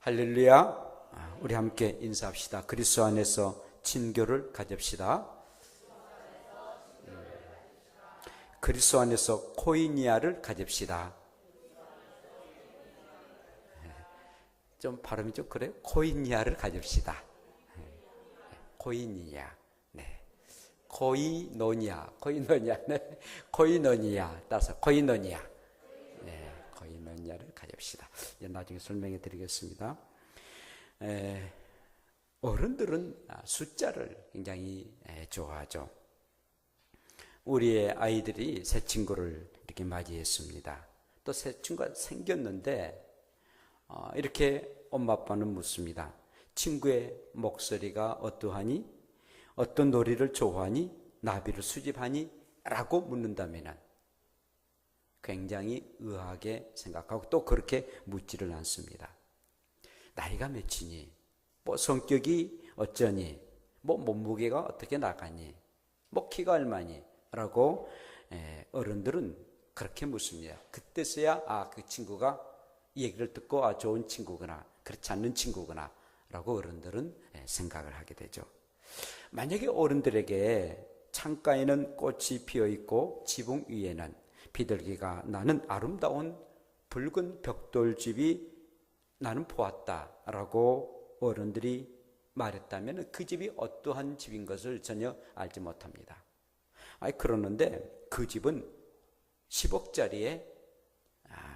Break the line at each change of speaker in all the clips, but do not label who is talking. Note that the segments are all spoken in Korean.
할렐루야. 우리 함께 인사합시다. 그리스도 안에서 친교를 가집시다. 그리스도 안에서 코이니아를 가집시다. 좀 발음이 좀 그래요? 코이니아를 가집시다. 코이니아. 네. 코이노니아. 네. 코이노니아. 따서 코이노니아. 네. 코이노니아를 가집시다. 나중에 설명해 드리겠습니다. 어른들은 숫자를 굉장히 좋아하죠. 우리의 아이들이 새 친구를 이렇게 맞이했습니다. 또 새 친구가 생겼는데 이렇게 엄마 아빠는 묻습니다. 친구의 목소리가 어떠하니? 어떤 놀이를 좋아하니? 나비를 수집하니? 라고 묻는다면 굉장히 의아하게 생각하고 또 그렇게 묻지를 않습니다. 나이가 몇이니? 뭐 성격이 어쩌니? 뭐 몸무게가 어떻게 나가니? 뭐 키가 얼마니? 라고 어른들은 그렇게 묻습니다. 그때서야 그 친구가 이 얘기를 듣고 좋은 친구구나, 그렇지 않는 친구구나 라고 어른들은 생각을 하게 되죠. 만약에 어른들에게 창가에는 꽃이 피어있고 지붕 위에는 비둘기가 나는 아름다운 붉은 벽돌집이 나는 보았다라고 어른들이 말했다면 그 집이 어떠한 집인 것을 전혀 알지 못합니다. 그러는데 그 집은 10억짜리의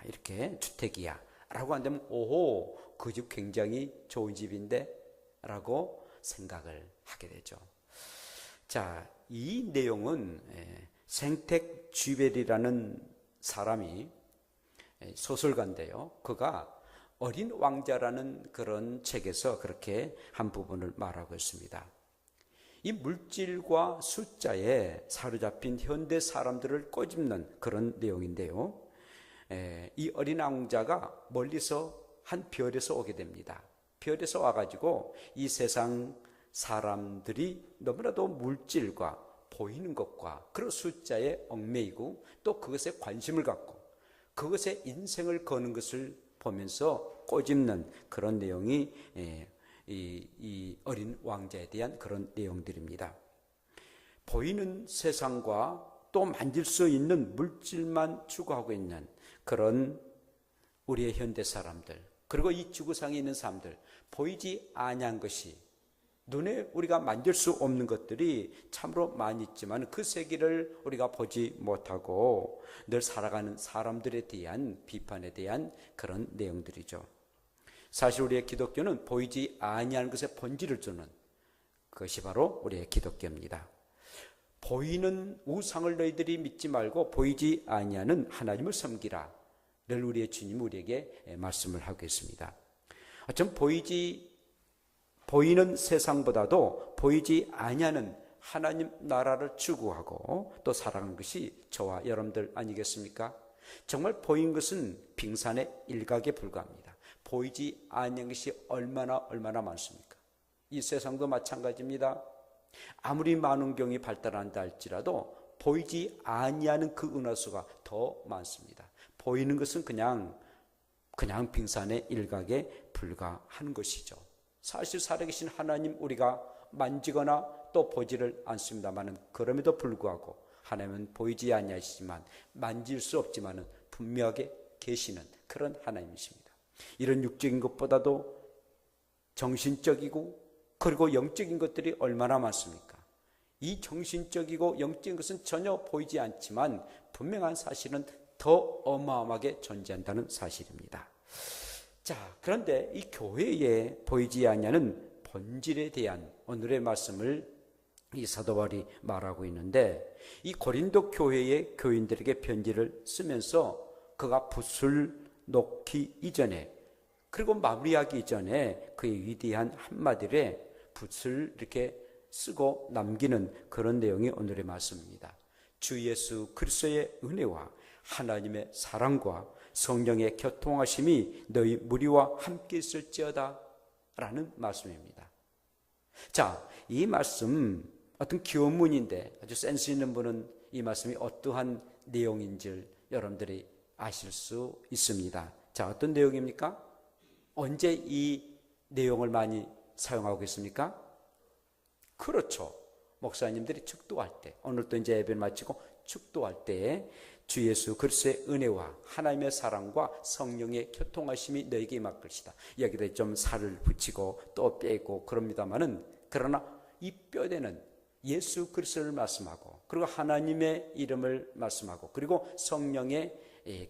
이렇게 주택이야 라고 한다면 오호, 그 집 굉장히 좋은 집인데 라고 생각을 하게 되죠. 자, 이 내용은 생텍 쥐벨이라는 사람이 소설가인데요. 그가 어린 왕자라는 그런 책에서 그렇게 한 부분을 말하고 있습니다. 이 물질과 숫자에 사로잡힌 현대 사람들을 꼬집는 그런 내용인데요. 이 어린 왕자가 멀리서 한 별에서 오게 됩니다. 별에서 와가지고 이 세상 사람들이 너무나도 물질과 보이는 것과 그런 숫자에 얽매이고 또 그것에 관심을 갖고 그것에 인생을 거는 것을 보면서 꼬집는 그런 내용이 이 어린 왕자에 대한 그런 내용들입니다. 보이는 세상과 또 만질 수 있는 물질만 추구하고 있는 그런 우리의 현대 사람들, 그리고 이 지구상에 있는 사람들, 보이지 아니한 것이 눈에 우리가 만질 수 없는 것들이 참으로 많이 있지만 그 세계를 우리가 보지 못하고 늘 살아가는 사람들에 대한 비판에 대한 그런 내용들이죠. 사실 우리의 기독교는 보이지 아니하는 것에 본질을 주는 그것이 바로 우리의 기독교입니다. 보이는 우상을 너희들이 믿지 말고 보이지 아니하는 하나님을 섬기라. 늘 우리의 주님이 우리에게 말씀을 하고 있습니다. 좀 보이는 세상보다도 보이지 아니하는 하나님 나라를 추구하고 또 살아가는 것이 저와 여러분들 아니겠습니까? 정말 보인 것은 빙산의 일각에 불과합니다. 보이지 아니한 것이 얼마나 많습니까? 이 세상도 마찬가지입니다. 아무리 만원경이 발달한다 할지라도 보이지 아니하는 그 은하수가 더 많습니다. 보이는 것은 그냥 빙산의 일각에 불과한 것이죠. 사실 살아계신 하나님 우리가 만지거나 또 보지를 않습니다만 그럼에도 불구하고 하나님은 보이지 아니하시지만 만질 수 없지만 분명하게 계시는 그런 하나님이십니다. 이런 육적인 것보다도 정신적이고 그리고 영적인 것들이 얼마나 많습니까? 이 정신적이고 영적인 것은 전혀 보이지 않지만 분명한 사실은 더 어마어마하게 존재한다는 사실입니다. 자, 그런데 이 교회에 보이지 아니하는 본질에 대한 오늘의 말씀을 이 사도 바울이 말하고 있는데 이 고린도 교회의 교인들에게 편지를 쓰면서 그가 붓을 놓기 이전에 그리고 마무리하기 이전에 그의 위대한 한마디에 붓을 이렇게 쓰고 남기는 그런 내용이 오늘의 말씀입니다. 주 예수 그리스도의 은혜와 하나님의 사랑과 성령의 교통하심이 너희 무리와 함께 있을지어다 라는 말씀입니다. 자, 이 말씀 어떤 기원문인데 아주 센스 있는 분은 이 말씀이 어떠한 내용인지 여러분들이 아실 수 있습니다. 자, 어떤 내용입니까? 언제 이 내용을 많이 사용하고 있습니까? 그렇죠. 목사님들이 축도할 때, 오늘도 이제 예배를 마치고 축도할 때에 주 예수 그리스도의 은혜와 하나님의 사랑과 성령의 교통하심이 너에게 임할 것이다. 여기다 좀 살을 붙이고 또 빼고 그럽니다마는, 그러나 이 뼈대는 예수 그리스도를 말씀하고, 그리고 하나님의 이름을 말씀하고, 그리고 성령의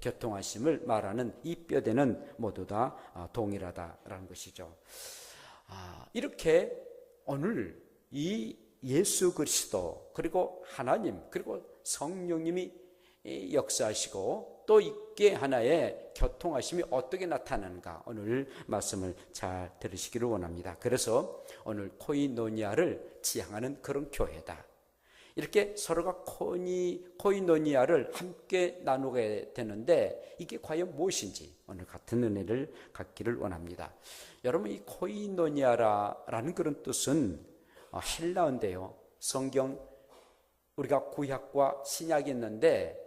교통하심을 말하는 이 뼈대는 모두 다 동일하다라는 것이죠. 이렇게 오늘 이 예수 그리스도, 그리고 하나님, 그리고 성령님이 역사하시고 또 이게 하나의 교통하심이 어떻게 나타나는가, 오늘 말씀을 잘 들으시기를 원합니다. 그래서 오늘 코이노니아를 지향하는 그런 교회다. 이렇게 서로가 코이노니아를 함께 나누게 되는데, 이게 과연 무엇인지 오늘 같은 은혜를 갖기를 원합니다. 여러분, 이 코이노니아라는 그런 뜻은 헬라어인데요. 성경 우리가 구약과 신약이 있는데,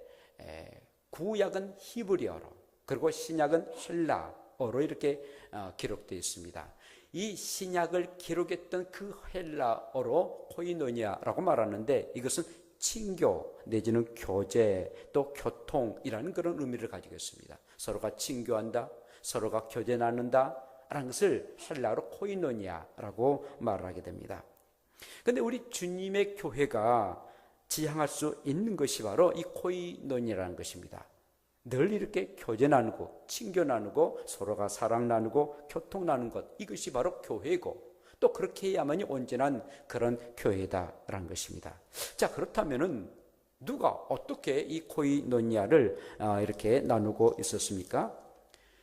구약은 히브리어로, 그리고 신약은 헬라어로 이렇게 기록되어 있습니다. 이 신약을 기록했던 그 헬라어로 코이노니아라고 말하는데, 이것은 친교 내지는 교제 또 교통이라는 그런 의미를 가지고 있습니다. 서로가 친교한다, 서로가 교제 나눈다 라는 것을 헬라어로 코이노니아라고 말하게 됩니다. 그런데 우리 주님의 교회가 지향할 수 있는 것이 바로 이 코이노니아라는 것입니다. 늘 이렇게 교제 나누고 친교 나누고 서로가 사랑 나누고 교통 나누는 것, 이것이 바로 교회고, 또 그렇게 해야만이 온전한 그런 교회다라는 것입니다. 자, 그렇다면은 누가 어떻게 이 코이노니아를 이렇게 나누고 있었습니까?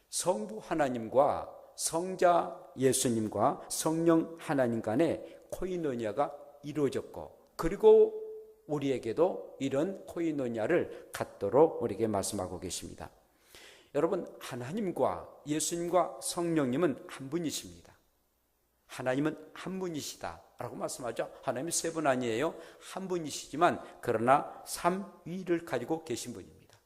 성부 하나님과 성자 예수님과 성령 하나님 간에 코이노니아가 이루어졌고, 그리고 우리에게도 이런 코이노니아를 갖도록 우리에게 말씀하고 계십니다. 여러분, 하나님과 예수님과 성령님은 한 분이십니다. 하나님은 한 분이시다 라고 말씀하죠. 하나님이 세 분 아니에요. 한 분이시지만 그러나 삼위를 가지고 계신 분입니다.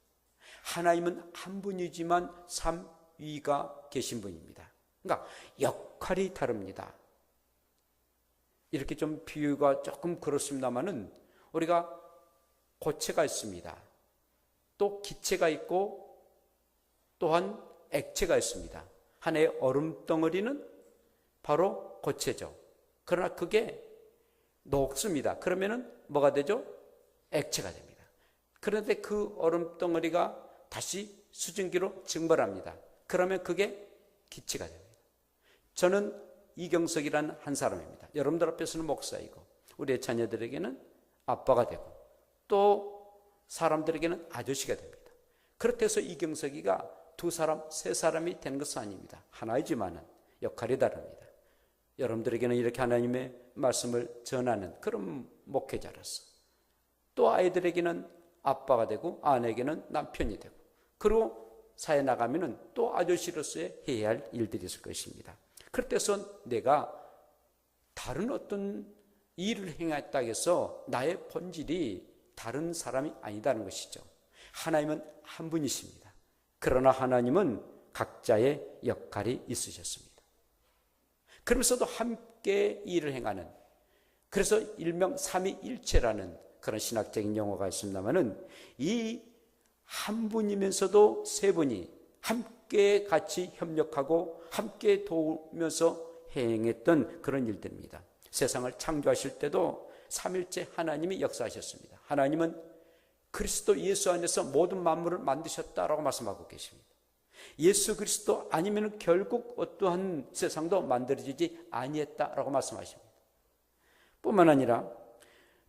하나님은 한 분이지만 삼위가 계신 분입니다. 그러니까 역할이 다릅니다. 이렇게 좀 비유가 조금 그렇습니다만은, 우리가 고체가 있습니다. 또 기체가 있고 또한 액체가 있습니다. 하나의 얼음덩어리는 바로 고체죠. 그러나 그게 녹습니다. 그러면은 뭐가 되죠? 액체가 됩니다. 그런데 그 얼음덩어리가 다시 수증기로 증발합니다. 그러면 그게 기체가 됩니다. 저는 이경석이라는 한 사람입니다. 여러분들 앞에서는 목사이고, 우리의 자녀들에게는 아빠가 되고, 또 사람들에게는 아저씨가 됩니다. 그렇게 해서 이경석이가 두 사람, 세 사람이 되는 것은 아닙니다. 하나이지만은 역할이 다릅니다. 여러분들에게는 이렇게 하나님의 말씀을 전하는 그런 목회자로서, 또 아이들에게는 아빠가 되고 아내에게는 남편이 되고, 그리고 사회 나가면은 또 아저씨로서의 해야 할 일들이 있을 것입니다. 그렇다고 해서 내가 다른 어떤 일을 행했다 해서 나의 본질이 다른 사람이 아니다는 것이죠. 하나님은 한 분이십니다. 그러나 하나님은 각자의 역할이 있으셨습니다. 그러면서도 함께 일을 행하는, 그래서 일명 삼위일체라는 그런 신학적인 용어가 있습니다만은, 이 한 분이면서도 세 분이 함께 같이 협력하고 함께 도우면서 행했던 그런 일들입니다. 세상을 창조하실 때도 삼일째 하나님이 역사하셨습니다. 하나님은 그리스도 예수 안에서 모든 만물을 만드셨다라고 말씀하고 계십니다. 예수 그리스도 아니면 결국 어떠한 세상도 만들어지지 아니했다라고 말씀하십니다. 뿐만 아니라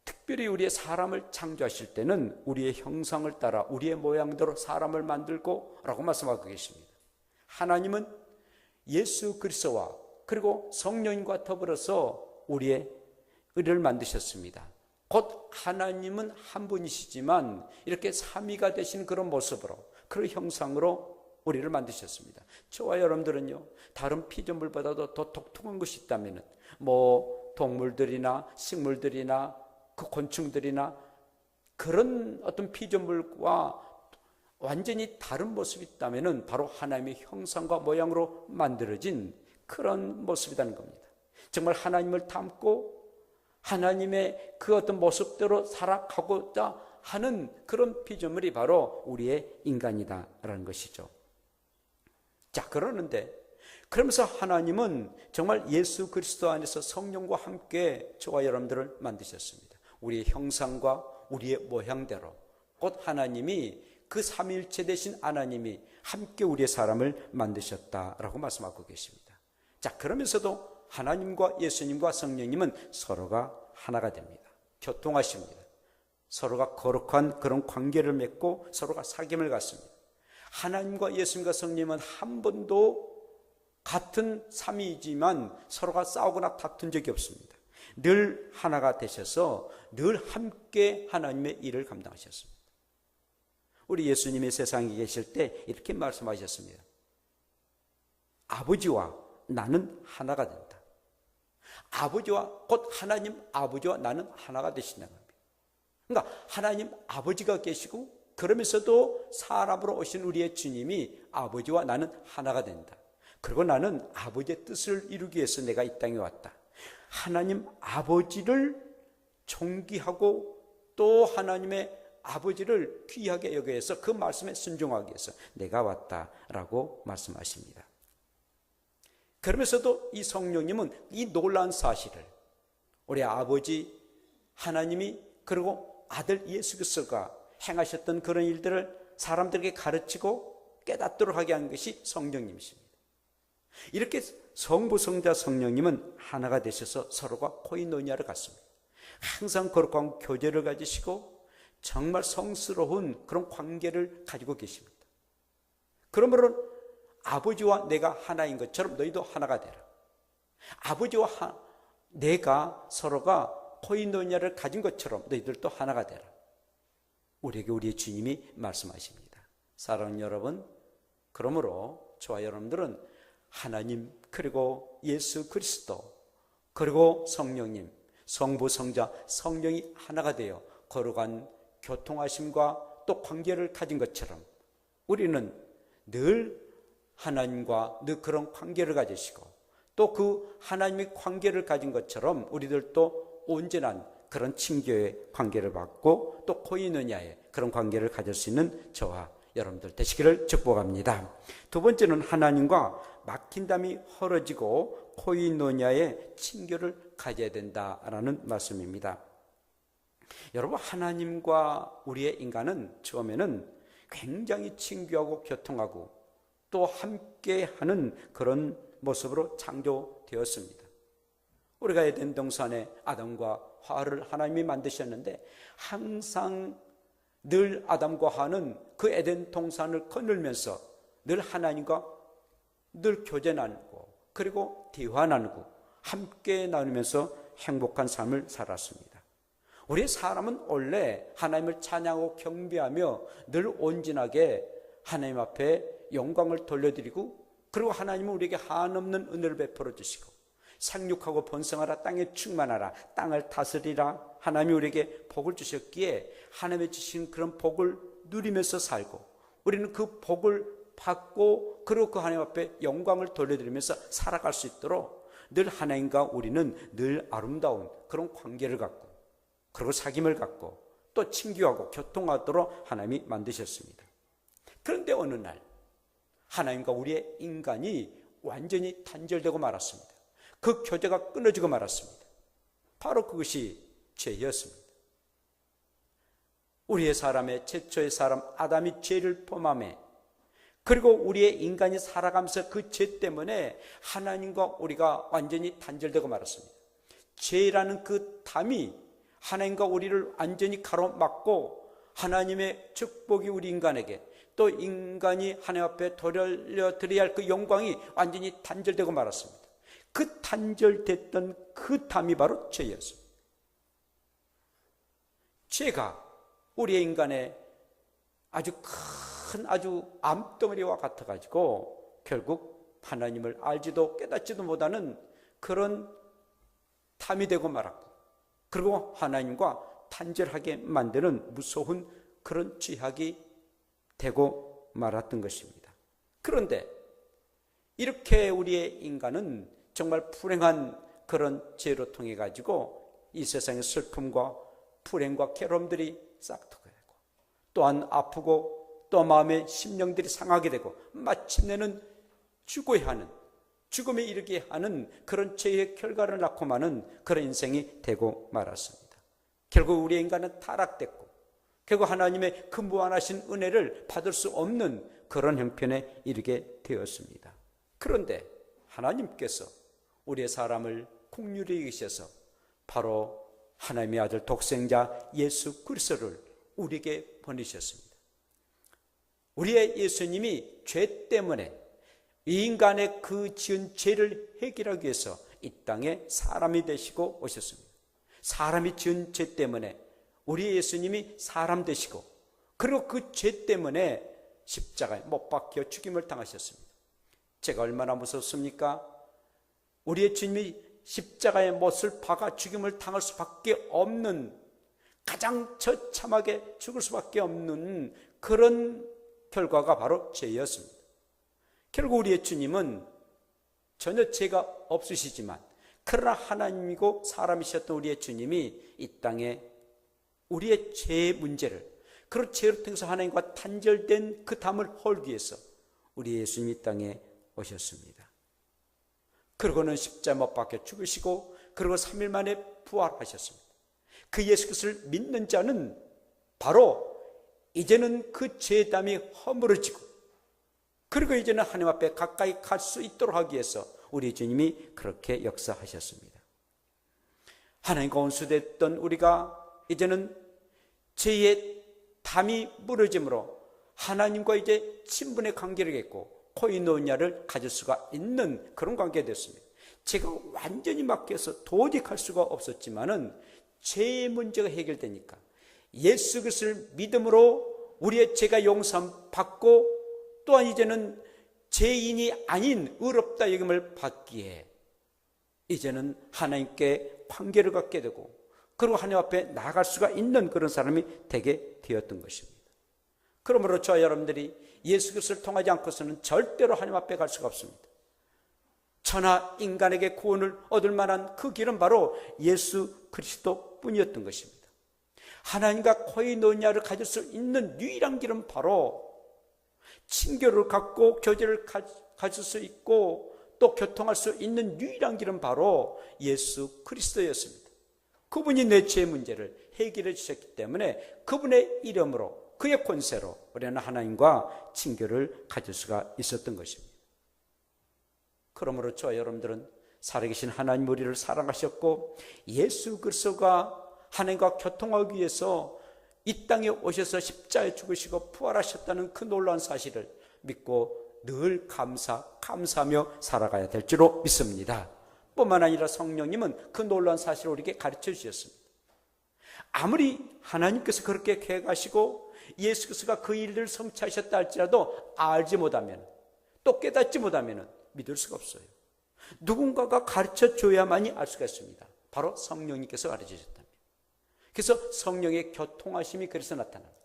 특별히 우리의 사람을 창조하실 때는 우리의 형상을 따라 우리의 모양대로 사람을 만들고 라고 말씀하고 계십니다. 하나님은 예수 그리스도와 그리고 성령님과 더불어서 우리를 만드셨습니다. 곧 하나님은 한 분이시지만 이렇게 삼위가 되신 그런 모습으로, 그런 형상으로 우리를 만드셨습니다. 저와 여러분들은요, 다른 피조물보다도 더 독특한 것이 있다면, 동물들이나 식물들이나 그 곤충들이나 그런 어떤 피조물과 완전히 다른 모습이 있다면 바로 하나님의 형상과 모양으로 만들어진 그런 모습이라는 겁니다. 정말 하나님을 닮고 하나님의 그 어떤 모습대로 살아가고자 하는 그런 피조물이 바로 우리의 인간이다라는 것이죠. 자, 그러면서 하나님은 정말 예수 그리스도 안에서 성령과 함께 저와 여러분들을 만드셨습니다. 우리의 형상과 우리의 모양대로 곧 하나님이 그 삼위일체 되신 하나님이 함께 우리의 사람을 만드셨다라고 말씀하고 계십니다. 자, 그러면서도 하나님과 예수님과 성령님은 서로가 하나가 됩니다. 교통하십니다. 서로가 거룩한 그런 관계를 맺고 서로가 사귐을 갖습니다. 하나님과 예수님과 성령님은 한 번도 같은 삼위이지만 서로가 싸우거나 다툰 적이 없습니다. 늘 하나가 되셔서 늘 함께 하나님의 일을 감당하셨습니다. 우리 예수님이 세상에 계실 때 이렇게 말씀하셨습니다. 아버지와 나는 하나가 된다. 아버지와 곧 하나님 아버지와 나는 하나가 되신다는 겁니다. 그러니까 하나님 아버지가 계시고 그러면서도 사람으로 오신 우리의 주님이 아버지와 나는 하나가 된다. 그리고 나는 아버지의 뜻을 이루기 위해서 내가 이 땅에 왔다. 하나님 아버지를 존귀하고 또 하나님의 아버지를 귀하게 여겨 해서 그 말씀에 순종하기 위해서 내가 왔다라고 말씀하십니다. 그러면서도 이 성령님은 이 놀라운 사실을 우리 아버지 하나님이 그리고 아들 예수 그리스도가 행하셨던 그런 일들을 사람들에게 가르치고 깨닫도록 하게 한 것이 성령님이십니다. 이렇게 성부, 성자, 성령님은 하나가 되셔서 서로가 코이노니아를 갖습니다. 항상 거룩한 교제를 가지시고 정말 성스러운 그런 관계를 가지고 계십니다. 그러므로 아버지와 내가 하나인 것처럼 너희도 하나가 되라. 아버지와 내가 서로가 코이노니아를 가진 것처럼 너희들도 하나가 되라. 우리에게 우리의 주님이 말씀하십니다. 사랑하는 여러분, 그러므로 저와 여러분들은 하나님 그리고 예수 그리스도 그리고 성령님, 성부, 성자, 성령이 하나가 되어 거룩한 교통하심과 또 관계를 가진 것처럼 우리는 늘 하나님과 늘 그런 관계를 가지시고 또 그 하나님의 관계를 가진 것처럼 우리들도 온전한 그런 친교의 관계를 받고 또 코이노니아의 그런 관계를 가질 수 있는 저와 여러분들 되시기를 축복합니다. 두 번째는 하나님과 막힌 담이 헐어지고 코이노니아의 친교를 가져야 된다라는 말씀입니다. 여러분, 하나님과 우리의 인간은 처음에는 굉장히 친교하고 교통하고 또 함께하는 그런 모습으로 창조되었습니다. 우리가 에덴 동산에 아담과 하와를 하나님이 만드셨는데 항상 늘 아담과 하와는 그 에덴 동산을 거닐면서 늘 하나님과 늘 교제 나누고 그리고 대화 나누고 함께 나누면서 행복한 삶을 살았습니다. 우리 사람은 원래 하나님을 찬양하고 경배하며 늘 온전하게 하나님 앞에 영광을 돌려드리고 그리고 하나님은 우리에게 한없는 은혜를 베풀어 주시고 생육하고 번성하라, 땅에 충만하라, 땅을 다스리라, 하나님이 우리에게 복을 주셨기에 하나님의 주신 그런 복을 누리면서 살고 우리는 그 복을 받고 그리고 그 하나님 앞에 영광을 돌려드리면서 살아갈 수 있도록 늘 하나님과 우리는 늘 아름다운 그런 관계를 갖고 그리고 사귐을 갖고 또 친교하고 교통하도록 하나님이 만드셨습니다. 그런데 어느 날 하나님과 우리의 인간이 완전히 단절되고 말았습니다. 그 교제가 끊어지고 말았습니다. 바로 그것이 죄였습니다. 우리의 사람의 최초의 사람 아담이 죄를 범함에 그리고 우리의 인간이 살아가면서 그 죄 때문에 하나님과 우리가 완전히 단절되고 말았습니다. 죄라는 그 담이 하나님과 우리를 완전히 가로막고 하나님의 축복이 우리 인간에게 또 인간이 하나님 앞에 돌려드려야 할 그 영광이 완전히 단절되고 말았습니다. 그 단절됐던 그 담이 바로 죄였습니다. 죄가 우리의 인간의 아주 큰 아주 암덩어리와 같아가지고 결국 하나님을 알지도 깨닫지도 못하는 그런 담이 되고 말았고 그리고 하나님과 단절하게 만드는 무서운 그런 죄악이 되고 말았던 것입니다. 그런데 이렇게 우리의 인간은 정말 불행한 그런 죄로 통해 가지고 이 세상의 슬픔과 불행과 괴로움들이 싹트게 되고, 또한 아프고 또 마음의 심령들이 상하게 되고, 마침내는 죽어야 하는, 죽음에 이르게 하는 그런 죄의 결과를 낳고 마는 그런 인생이 되고 말았습니다. 결국 우리의 인간은 타락됐고, 결국 하나님의 그 무한하신 은혜를 받을 수 없는 그런 형편에 이르게 되었습니다. 그런데 하나님께서 우리의 사람을 긍휼히 여기셔서 바로 하나님의 아들 독생자 예수 그리스도를 우리에게 보내셨습니다. 우리의 예수님이 죄 때문에 이 인간의 그 지은 죄를 해결하기 위해서 이 땅에 사람이 되시고 오셨습니다. 사람이 지은 죄 때문에 우리 예수님이 사람 되시고, 그리고 그 죄 때문에 십자가에 못 박혀 죽임을 당하셨습니다. 제가 얼마나 무섭습니까? 우리의 주님이 십자가에 못을 박아 죽임을 당할 수밖에 없는, 가장 처참하게 죽을 수밖에 없는 그런 결과가 바로 죄였습니다. 결국 우리의 주님은 전혀 죄가 없으시지만, 그러나 하나님이고 사람이셨던 우리의 주님이 이 땅에 우리의 죄의 문제를, 그런 죄로 통해서 하나님과 단절된 그 담을 헐기 위해서 우리 예수님이 이 땅에 오셨습니다. 그러고는 십자가 못 박혀 죽으시고, 그리고 3일 만에 부활하셨습니다. 그 예수 그리스도를 믿는 자는 바로 이제는 그 죄의 담이 허물어지고, 그리고 이제는 하나님 앞에 가까이 갈 수 있도록 하기 위해서 우리 주님이 그렇게 역사하셨습니다. 하나님과 원수됐던 우리가 이제는 죄의 담이 무너짐으로 하나님과 이제 친분의 관계를 맺고 코이노니아를 가질 수가 있는 그런 관계가 됐습니다. 제가 완전히 막혀서 도저히 갈 수가 없었지만은 죄의 문제가 해결되니까 예수 그리스도를 믿음으로 우리의 죄가 용서 받고, 또한 이제는 죄인이 아닌 의롭다 여김을 받기에 이제는 하나님께 관계를 갖게 되고, 그리고 하나님 앞에 나아갈 수가 있는 그런 사람이 되게 되었던 것입니다. 그러므로 저와 여러분들이 예수 그리스도를 통하지 않고서는 절대로 하나님 앞에 갈 수가 없습니다. 천하 인간에게 구원을 얻을 만한 그 길은 바로 예수 그리스도 뿐이었던 것입니다. 하나님과 코이노니아를 가질 수 있는 유일한 길은 바로 친교를 갖고 교제를 가질 수 있고 또 교통할 수 있는 유일한 길은 바로 예수 그리스도였습니다. 그분이 내 죄의 문제를 해결해 주셨기 때문에 그분의 이름으로, 그의 권세로 우리는 하나님과 친교를 가질 수가 있었던 것입니다. 그러므로 저와 여러분들은 살아계신 하나님 우리를 사랑하셨고, 예수 그리스도가 하나님과 교통하기 위해서 이 땅에 오셔서 십자가에 죽으시고 부활하셨다는 그 놀라운 사실을 믿고 늘 감사하며 살아가야 될 줄로 믿습니다. 뿐만 아니라 성령님은 그 놀라운 사실을 우리에게 가르쳐 주셨습니다. 아무리 하나님께서 그렇게 계획하시고 예수 그리스도가 그 일을 성취하셨다 할지라도 알지 못하면, 또 깨닫지 못하면 믿을 수가 없어요. 누군가가 가르쳐 줘야만이 알 수가 있습니다. 바로 성령님께서 가르쳐 주셨답니다. 그래서 성령의 교통하심이 그래서 나타납니다.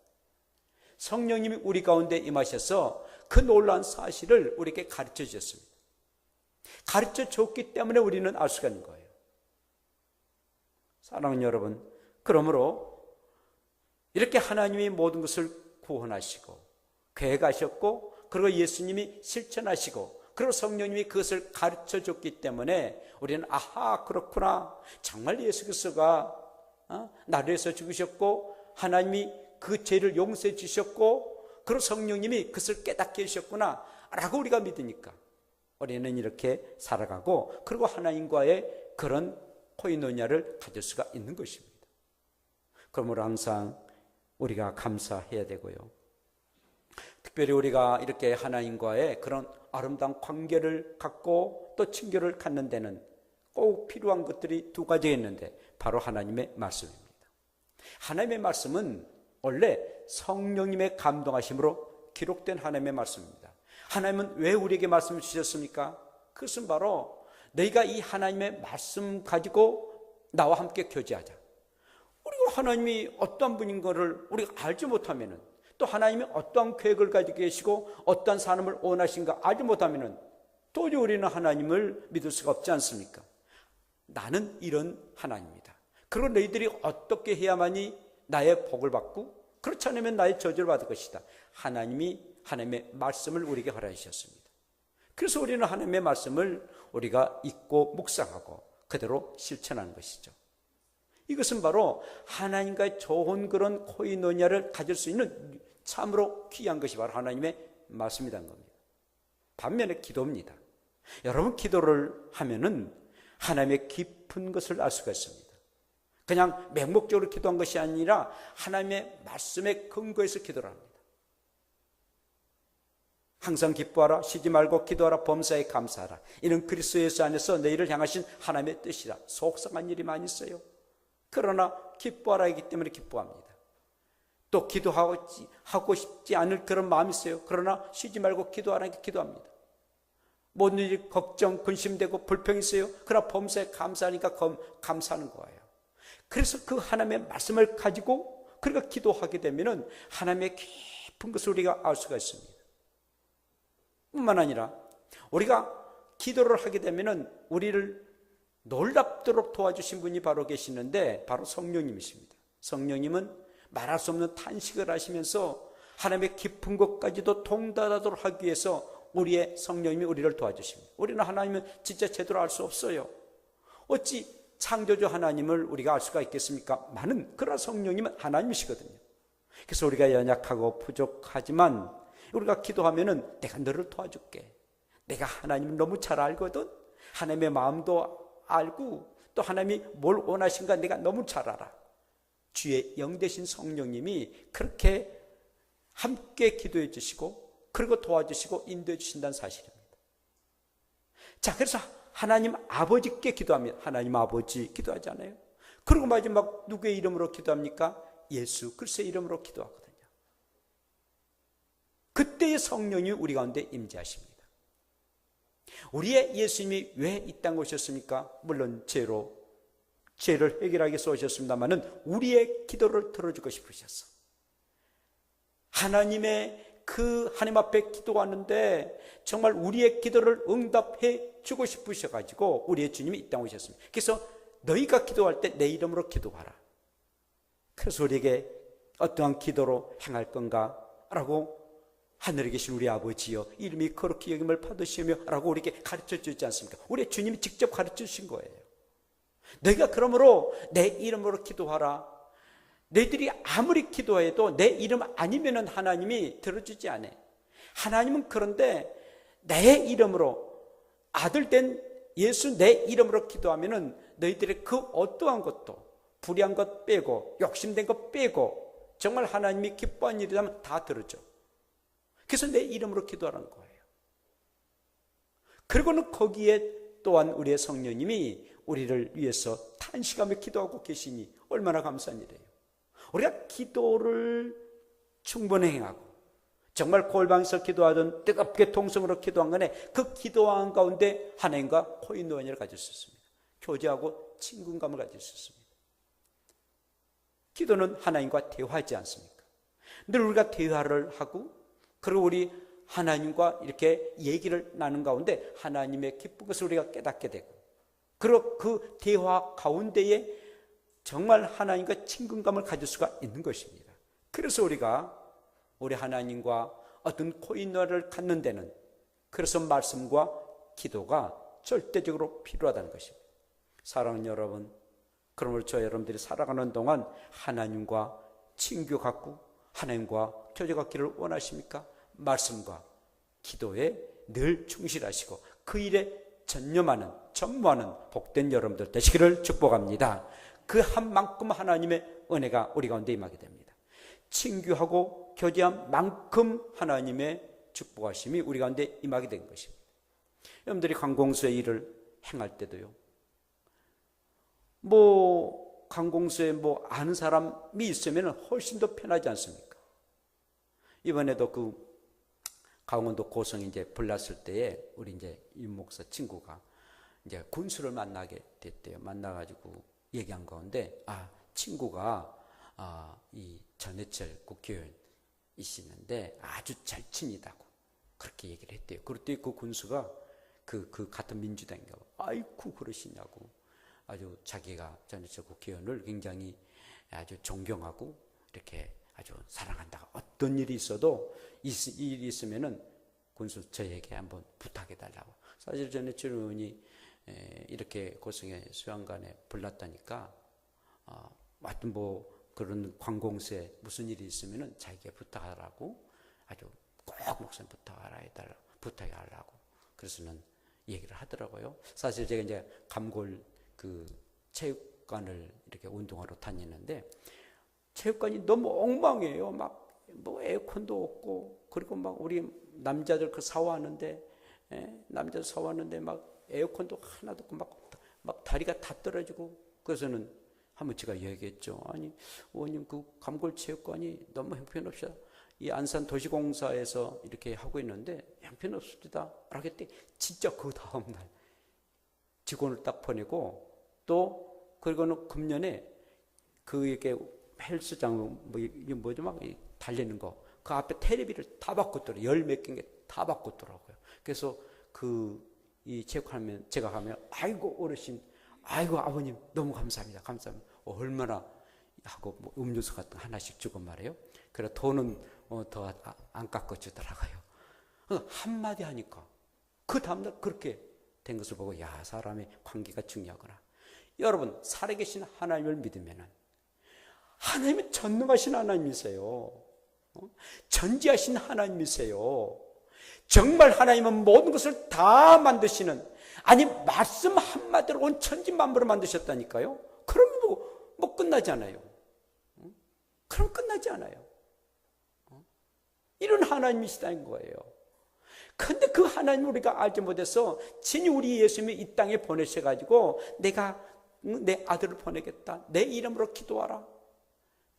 성령님이 우리 가운데 임하셔서 그 놀라운 사실을 우리에게 가르쳐 주셨습니다. 가르쳐 줬기 때문에 우리는 알 수가 있는 거예요. 사랑하는 여러분, 그러므로 이렇게 하나님이 모든 것을 구원하시고 계획하셨고, 그리고 예수님이 실천하시고, 그리고 성령님이 그것을 가르쳐 줬기 때문에 우리는 아하, 그렇구나, 정말 예수 그리스도가 나를 위해서 죽으셨고 하나님이 그 죄를 용서해 주셨고, 그리고 성령님이 그것을 깨닫게 해주셨구나 라고 우리가 믿으니까 우리는 이렇게 살아가고, 그리고 하나님과의 그런 코이노니아를 가질 수가 있는 것입니다. 그러므로 항상 우리가 감사해야 되고요, 특별히 우리가 이렇게 하나님과의 그런 아름다운 관계를 갖고 또 친교를 갖는 데는 꼭 필요한 것들이 두 가지가 있는데, 바로 하나님의 말씀입니다. 하나님의 말씀은 원래 성령님의 감동하심으로 기록된 하나님의 말씀입니다. 하나님은 왜 우리에게 말씀을 주셨습니까? 그것은 바로 너희가 이 하나님의 말씀 가지고 나와 함께 교제하자. 우리가 하나님이 어떤 분인 것을 우리가 알지 못하면 또 하나님이 어떠한 계획을 가지고 계시고 어떠한 삶을 원하신가 알지 못하면 도저히 우리는 하나님을 믿을 수가 없지 않습니까? 나는 이런 하나님이다. 그리고 너희들이 어떻게 해야만이 나의 복을 받고 그렇지 않으면 나의 저주를 받을 것이다. 하나님이 하나님의 말씀을 우리에게 허락하셨습니다. 그래서 우리는 하나님의 말씀을 우리가 읽고 묵상하고 그대로 실천하는 것이죠. 이것은 바로 하나님과의 좋은 그런 코이노니아를 가질 수 있는 참으로 귀한 것이 바로 하나님의 말씀이라는 겁니다. 반면에 기도입니다. 여러분 기도를 하면은 하나님의 깊은 것을 알 수가 있습니다. 그냥 맹목적으로 기도한 것이 아니라 하나님의 말씀에 근거해서 기도를 합니다. 항상 기뻐하라, 쉬지 말고 기도하라, 범사에 감사하라. 이는 그리스도 예수 안에서 너희를 향하신 하나님의 뜻이라. 속상한 일이 많이 있어요. 그러나 기뻐하라 하기 때문에 기뻐합니다. 또 기도하고 싶지 않을 그런 마음이 있어요. 그러나 쉬지 말고 기도하라 하니까 기도합니다. 모든 일이 걱정, 근심되고 불평이 있어요. 그러나 범사에 감사하니까 감사하는 거예요. 그래서 그 하나님의 말씀을 가지고 그러니까 기도하게 되면은 하나님의 깊은 것을 우리가 알 수가 있습니다. 뿐만 아니라 우리가 기도를 하게 되면은 우리를 놀랍도록 도와주신 분이 바로 계시는데 바로 성령님이십니다. 성령님은 말할 수 없는 탄식을 하시면서 하나님의 깊은 것까지도 통달하도록 하기 위해서 우리의 성령님이 우리를 도와주십니다. 우리는 하나님은 진짜 제대로 알 수 없어요. 어찌 창조주 하나님을 우리가 알 수가 있겠습니까? 많은 그러나 성령님은 하나님이시거든요. 그래서 우리가 연약하고 부족하지만 우리가 기도하면은 내가 너를 도와줄게. 내가 하나님을 너무 잘 알거든. 하나님의 마음도 알고 또 하나님이 뭘 원하신가 내가 너무 잘 알아. 주의 영 되신 성령님이 그렇게 함께 기도해 주시고 그리고 도와주시고 인도해 주신다는 사실입니다. 자, 그래서 하나님 아버지께 기도합니다. 하나님 아버지 기도하잖아요. 그리고 마지막 누구의 이름으로 기도합니까? 예수 그리스도의 이름으로 기도하거든요. 그때의 성령이 우리 가운데 임재하십니다. 우리의 예수님이 왜 이 땅에 오셨습니까? 물론 죄를 해결하기 위해서 오셨습니다만은 우리의 기도를 들어주고 싶으셨어. 하나님 앞에 기도하는데 정말 우리의 기도를 응답해 주고 싶으셔가지고 우리의 주님이 이 땅에 오셨습니다. 그래서 너희가 기도할 때 내 이름으로 기도하라. 그래서 우리에게 어떠한 기도로 행할 건가? 라고 하늘에 계신 우리 아버지여 이름이 거룩히 여김을 받으시며 라고 우리에게 가르쳐 주지 않습니까? 우리 주님이 직접 가르쳐 주신 거예요. 너희가 그러므로 내 이름으로 기도하라. 너희들이 아무리 기도해도 내 이름 아니면은 하나님이 들어주지 않아요. 하나님은 그런데 내 이름으로 아들 된 예수 내 이름으로 기도하면은 너희들의 그 어떠한 것도 불의한 것 빼고 욕심된 것 빼고 정말 하나님이 기뻐한 일이라면 다 들어줘. 그래서 내 이름으로 기도하라는 거예요. 그리고는 거기에 또한 우리의 성령님이 우리를 위해서 탄식하며 기도하고 계시니 얼마나 감사한 일이에요. 우리가 기도를 충분히 행하고 정말 골방에서 기도하던 뜨겁게 통성으로 기도한 거네 그 기도한 가운데 하나님과 코이노니아를 가질 수 있습니다. 교제하고 친근감을 가질 수 있습니다. 기도는 하나님과 대화하지 않습니까? 늘 우리가 대화를 하고 그리고 우리 하나님과 이렇게 얘기를 나눈 가운데 하나님의 기쁜 것을 우리가 깨닫게 되고 그리고 그 대화 가운데에 정말 하나님과 친근감을 가질 수가 있는 것입니다. 그래서 우리가 우리 하나님과 어떤 코이노니아를 갖는 데는 그래서 말씀과 기도가 절대적으로 필요하다는 것입니다. 사랑하는 여러분, 그러므로 저 여러분들이 살아가는 동안 하나님과 친교 갖고 하나님과 교제 갖기를 원하십니까? 말씀과 기도에 늘 충실하시고 그 일에 전념하는 전무하는 복된 여러분들 되시기를 축복합니다. 그 한 만큼 하나님의 은혜가 우리 가운데 임하게 됩니다. 친교하고 교제한 만큼 하나님의 축복하심이 우리 가운데 임하게 된 것입니다. 여러분들이 관공서의 일을 행할 때도요. 관공서에 아는 사람이 있으면 훨씬 더 편하지 않습니까? 이번에도 강원도 고성에 이제 불났을 때에 우리 이제 윤목사 친구가 이제 군수를 만나게 됐대요. 만나가지고 얘기한 가운데 친구가 이 전해철 국회의원 이시는데 아주 절친이다고 그렇게 얘기를 했대요. 그랬더니 그 군수가 그 같은 민주당인가 봐. 아이쿠 그러시냐고. 아주 자기가 전해철 국회의원을 굉장히 아주 존경하고 이렇게 아주 사랑한다. 어떤 일이 있어도 일이 있으면은 군수 저에게 한번 부탁해 달라고. 사실 전해철 의원이 이렇게 고성의 수양관에 불났다니까 하여튼 뭐 그런 관공서에 무슨 일이 있으면은 자기에게 부탁하라고 아주 꼭 목사님 부탁하라고 그래서는 얘기를 하더라고요. 사실 제가 이제 감골 그 체육관을 이렇게 운동하러 다니는데 체육관이 너무 엉망이에요. 막 뭐 에어컨도 없고 그리고 막 우리 남자들 그 사와하는데 남자들 사와하는데 막 에어컨도 하나도 없고 막 다리가 다 떨어지고 그래서는 한번 제가 얘기했죠. 아니 의원님 그 감골 체육관이 너무 형편없어. 이 안산 도시공사에서 이렇게 하고 있는데 형편없습니다. 라고 했더니 진짜 그 다음날 직원을 딱 보내고 또 그리고는 금년에 그 이렇게 헬스장 뭐죠 막 달리는 거 그 앞에 테레비를 다 바꿨더라고요. 열 몇 개 다 바꿨더라고요. 그래서 이 체육하면 제가 가면 아이고 어르신, 아이고 아버님 너무 감사합니다. 감사합니다. 얼마나 하고 뭐 음료수 같은 거 하나씩 주고 말해요. 그래 돈은 더 안 깎아주더라고요. 한마디 하니까 그 다음날 그렇게 된 것을 보고 야 사람의 관계가 중요하구나. 여러분 살아계신 하나님을 믿으면은 하나님은 전능하신 하나님이세요. 전지하신 하나님이세요. 정말 하나님은 모든 것을 다 만드시는 아니 말씀 한마디로 온 천지만물을 만드셨다니까요. 그럼 뭐 끝나지 않아요. 그럼 끝나지 않아요. 이런 하나님이시다는 거예요. 근데 그 하나님을 우리가 알지 못해서 친히 우리 예수님이 이 땅에 보내셔가지고 내가 내 아들을 보내겠다. 내 이름으로 기도하라.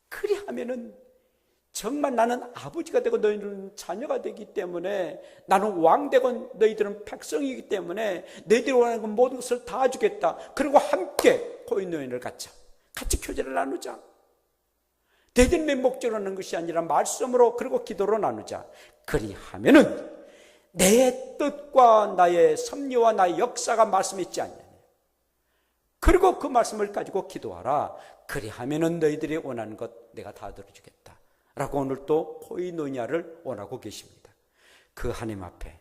그리하면은 정말 나는 아버지가 되고 너희들은 자녀가 되기 때문에 나는 왕 되고 너희들은 백성이기 때문에 너희들이 원하는 건 모든 것을 다 주겠다. 그리고 함께 코인노인을 갖자. 같이 교제를 나누자. 너희들이 맹목적으로 하는 것이 아니라 말씀으로 그리고 기도로 나누자. 그리하면은 내 뜻과 나의 섭리와 나의 역사가 말씀에 있지 않느냐. 그리고 그 말씀을 가지고 기도하라. 그리하면은 너희들이 원하는 것 내가 다 들어주겠다. 라고 오늘 또 코이노니아를 원하고 계십니다. 그 하나님 앞에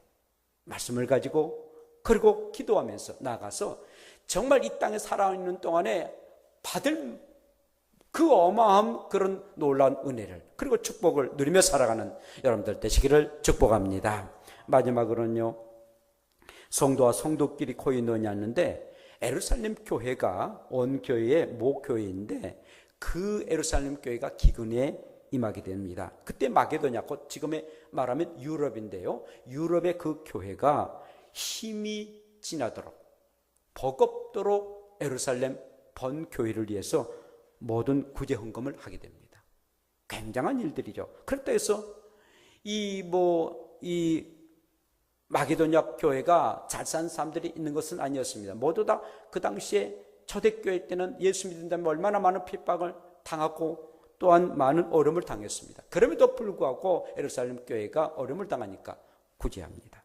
말씀을 가지고 그리고 기도하면서 나가서 정말 이 땅에 살아있는 동안에 받을 그 어마어마한 그런 놀라운 은혜를 그리고 축복을 누리며 살아가는 여러분들 되시기를 축복합니다. 마지막으로는요, 성도와 성도끼리 코이노니아였는데 예루살렘 교회가 온 교회의 모교회인데 그 예루살렘 교회가 기근에 임하게 됩니다. 그때 마게도냐, 곧 지금의 말하면 유럽인데요. 유럽의 그 교회가 힘이 지나도록 버겁도록 예루살렘 번교회를 위해서 모든 구제 헌금을 하게 됩니다. 굉장한 일들이죠. 그렇다 해서 이 마게도냐 교회가 잘 사는 사람들이 있는 것은 아니었습니다. 모두 다 그 당시에 초대교회 때는 예수 믿는다면 얼마나 많은 핍박을 당하고 또한 많은 어려움을 당했습니다. 그럼에도 불구하고 예루살렘 교회가 어려움을 당하니까 구제합니다.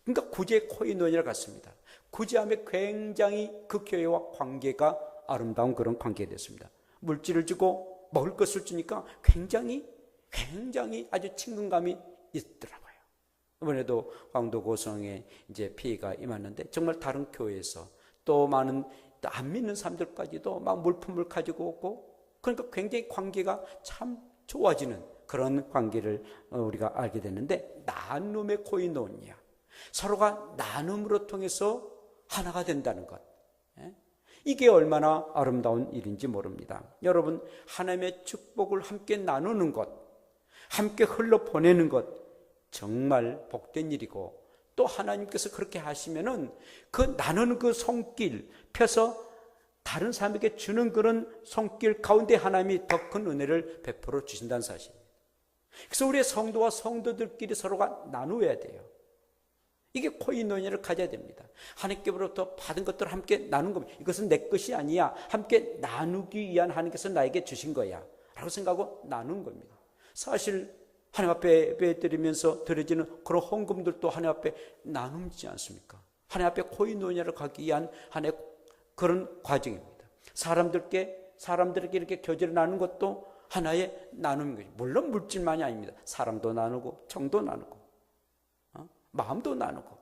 그러니까 구제 코이노니아를 갖습니다. 구제함에 굉장히 그 교회와 관계가 아름다운 그런 관계가 됐습니다. 물질을 주고 먹을 것을 주니까 굉장히 아주 친근감이 있더라고요. 이번에도 광도 고성에 이제 피해가 임했는데 정말 다른 교회에서 또 많은 안 믿는 사람들까지도 막 물품을 가지고 오고 그러니까 굉장히 관계가 참 좋아지는 그런 관계를 우리가 알게 되는데 나눔의 코이노니아, 서로가 나눔으로 통해서 하나가 된다는 것, 이게 얼마나 아름다운 일인지 모릅니다. 여러분 하나님의 축복을 함께 나누는 것, 함께 흘러보내는 것 정말 복된 일이고 또 하나님께서 그렇게 하시면은 그 나누는 그 손길 펴서 다른 사람에게 주는 그런 손길 가운데 하나님이 더 큰 은혜를 베풀어 주신다는 사실입니다. 그래서 우리의 성도와 성도들끼리 서로가 나누어야 돼요. 이게 코이노니아를 가져야 됩니다. 하나님께로부터 받은 것들을 함께 나눈 겁니다. 이것은 내 것이 아니야. 함께 나누기 위한 하나님께서 나에게 주신 거야 라고 생각하고 나눈 겁니다. 사실 하나님 앞에 예배드리면서 드려지는 그런 헌금들도 하나님 앞에 나눔이지 않습니까? 하나님 앞에 코이노니아를 가기 위한 하나의 그런 과정입니다. 사람들에게 이렇게 교제를 나누는 것도 하나의 나눔인 거죠. 물론 물질만이 아닙니다. 사랑도 나누고 정도 나누고 마음도 나누고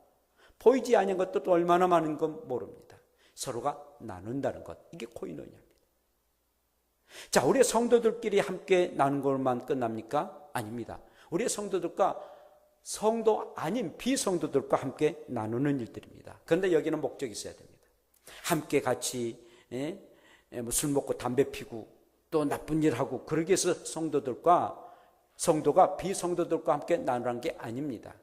보이지 않는 것도 또 얼마나 많은 건 모릅니다. 서로가 나눈다는 것, 이게 코이노니아입니다. 자, 우리의 성도들끼리 함께 나눈 것만 끝납니까? 아닙니다. 우리의 성도들과 성도 아닌 비성도들과 함께 나누는 일들입니다. 그런데 여기는 목적이 있어야 됩니다. 함께 같이 술 먹고 담배 피고 또 나쁜 일 하고 그러기 위해서 성도가 비성도들과 함께 나누는 게 아닙니다.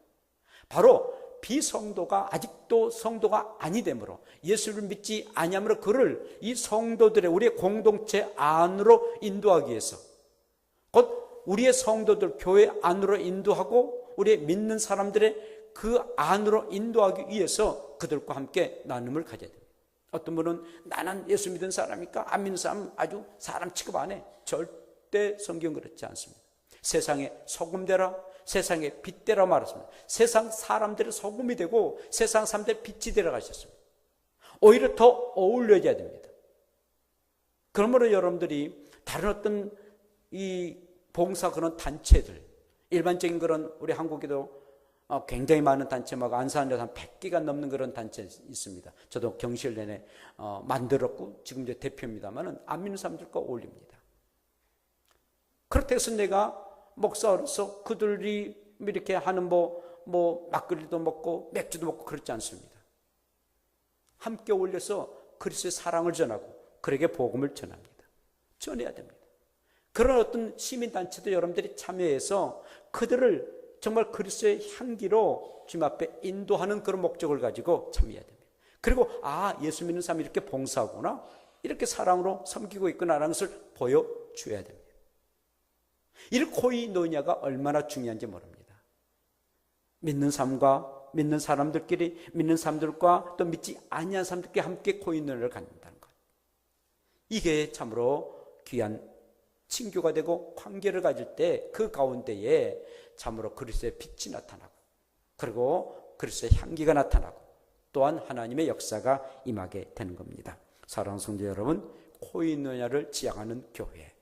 바로 비성도가 아직도 성도가 아니되므로 예수를 믿지 아니하므로 그를 이 성도들의 우리의 공동체 안으로 인도하기 위해서, 곧 우리의 성도들 교회 안으로 인도하고 우리의 믿는 사람들의 그 안으로 인도하기 위해서 그들과 함께 나눔을 가져야 됩니다. 어떤 분은 나는 예수 믿은 사람이니까 안 믿는 사람은 아주 사람 취급 안 해. 절대 성경 그렇지 않습니다. 세상에 소금되라, 세상에 빛되라 말했습니다. 세상 사람들의 소금이 되고 세상 사람들의 빛이 되라 하셨습니다. 오히려 더 어울려져야 됩니다. 그러므로 여러분들이 다른 어떤 이 봉사 그런 단체들, 일반적인 그런 우리 한국에도 굉장히 많은 단체, 막 안산에서 한 100개가 넘는 그런 단체 있습니다. 저도 경실 내내 만들었고 지금 이제 대표입니다만은 안 믿는 사람들과 어울립니다. 그렇다고 해서 내가 목사로서 그들이 이렇게 하는 막걸리도 먹고 맥주도 먹고 그렇지 않습니다. 함께 어울려서 그리스도의 사랑을 전하고 그에게 복음을 전합니다. 전해야 됩니다. 그런 어떤 시민단체도 여러분들이 참여해서 그들을 정말 그리스도의 향기로 주님 앞에 인도하는 그런 목적을 가지고 참여해야 됩니다. 그리고 예수 믿는 사람이 이렇게 봉사하구나, 이렇게 사랑으로 섬기고 있구나라는 것을 보여줘야 됩니다. 이 코이노니아가 얼마나 중요한지 모릅니다. 믿는 삶과 믿는 사람들끼리, 믿는 사람들과 또 믿지 아니한 사람들끼리 함께 코이노니아를 갖는다는 것, 이게 참으로 귀한 친교가 되고 관계를 가질 때 그 가운데에 참으로 그리스도의 빛이 나타나고 그리고 그리스도의 향기가 나타나고 또한 하나님의 역사가 임하게 되는 겁니다. 사랑하는 성도 여러분, 코이노니아를 지향하는 교회,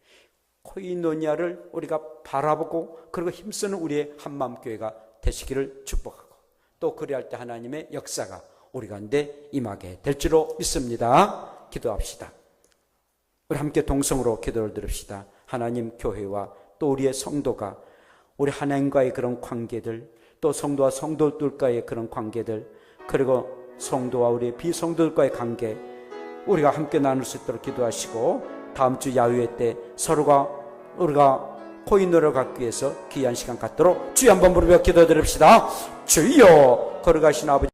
코이노니아를 우리가 바라보고 그리고 힘쓰는 우리의 한마음교회가 되시기를 축복하고, 또 그리할 때 하나님의 역사가 우리 가운데 임하게 될 줄로 믿습니다. 기도합시다. 우리 함께 동성으로 기도를 드립시다. 하나님, 교회와 또 우리의 성도가 우리 하나님과의 그런 관계들, 또 성도와 성도들과의 그런 관계들, 그리고 성도와 우리 비성도들과의 관계, 우리가 함께 나눌 수 있도록 기도하시고, 다음 주 야유회 때 우리가 코이노니아를 갖기 위해서 귀한 시간 갖도록 주여 한번 부르며 기도드립시다. 주여, 걸어가신 아버지